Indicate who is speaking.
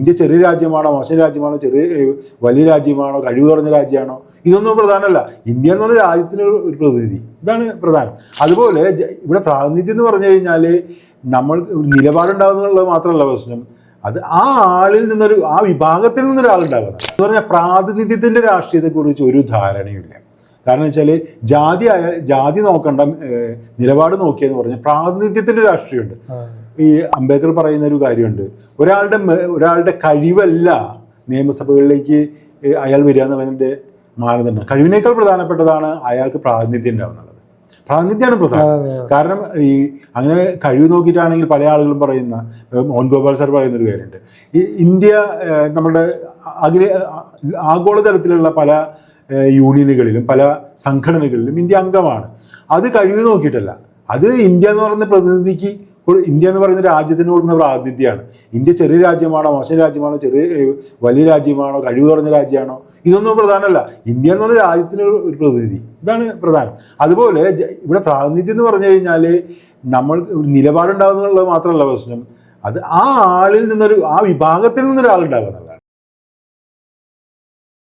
Speaker 1: India ചെറിയ രാജ്യമാണോ, മോശം രാജ്യമാണോ, വലിയ രാജ്യമാണോ, കഴിവ് കുറഞ്ഞ രാജ്യമാണോ, ഇതൊന്നും പ്രധാനമല്ല. ഇന്ത്യ എന്ന് പറഞ്ഞ രാജ്യത്തിന് ഒരു പ്രതിനിധി, ഇതാണ് പ്രധാനം. അതുപോലെ ഇവിടെ പ്രാതിനിധ്യം എന്ന് പറഞ്ഞു കഴിഞ്ഞാൽ നമ്മൾ നിലപാടുണ്ടാകുന്നുള്ളത് മാത്രമല്ല പ്രശ്നം, അത് ആ ആളിൽ നിന്നൊരു, ആ വിഭാഗത്തിൽ നിന്നൊരാളുണ്ടാകുന്നത് എന്ന് പറഞ്ഞാൽ പ്രാതിനിധ്യത്തിൻ്റെ രാഷ്ട്രീയത്തെക്കുറിച്ച് ഒരു ധാരണയുമില്ല. കാരണം വെച്ചാൽ ജാതി നോക്കണ്ട, നിലപാട് നോക്കിയെന്ന് പറഞ്ഞാൽ പ്രാതിനിധ്യത്തിൻ്റെ രാഷ്ട്രീയമുണ്ട്. ഈ അംബേദ്കർ പറയുന്ന ഒരു കാര്യമുണ്ട്, ഒരാളുടെ കഴിവല്ല നിയമസഭകളിലേക്ക് അയാൾ വരിക എന്നുള്ളതിൻ്റെ മാനദണ്ഡം. കഴിവിനേക്കാൾ പ്രധാനപ്പെട്ടതാണ് അയാൾക്ക് പ്രാതിനിധ്യം ഉണ്ടാവുന്നുള്ളത്. പ്രാതിനിധ്യമാണ് പ്രധാനം. കാരണം ഈ അങ്ങനെ കഴിവ് നോക്കിയിട്ടാണെങ്കിൽ പല ആളുകളും പറയുന്ന, മോഹൻ ഗോപാൽ സാർ പറയുന്നൊരു കാര്യമുണ്ട്, ഈ ഇന്ത്യ നമ്മുടെ ആഗോളതലത്തിലുള്ള പല യൂണിയനുകളിലും പല സംഘടനകളിലും ഇന്ത്യ അംഗമാണ്. അത് കഴിവ് നോക്കിയിട്ടല്ല, അത് ഇന്ത്യ എന്ന് പറയുന്ന പ്രതിനിധിക്ക്, ഇന്ത്യ എന്ന് പറയുന്ന രാജ്യത്തിന് കൊടുക്കുന്ന പ്രാതിനിധ്യമാണ്. ഇന്ത്യ ചെറിയ രാജ്യമാണോ, മോശം രാജ്യമാണോ, വലിയ രാജ്യമാണോ, കഴിവ് കുറഞ്ഞ രാജ്യമാണോ, ഇതൊന്നും പ്രധാനമല്ല. ഇന്ത്യ എന്ന് പറഞ്ഞ രാജ്യത്തിന് ഒരു പ്രതിനിധി, ഇതാണ് പ്രധാനം. അതുപോലെ ഇവിടെ പ്രാതിനിധ്യം എന്ന് പറഞ്ഞു കഴിഞ്ഞാൽ നമ്മൾ നിലപാടുണ്ടാകുന്നുള്ളത് മാത്രമല്ല പ്രശ്നം, അത് ആ ആളിൽ നിന്നൊരു, ആ വിഭാഗത്തിൽ നിന്നൊരാളുണ്ടാകുന്നത്.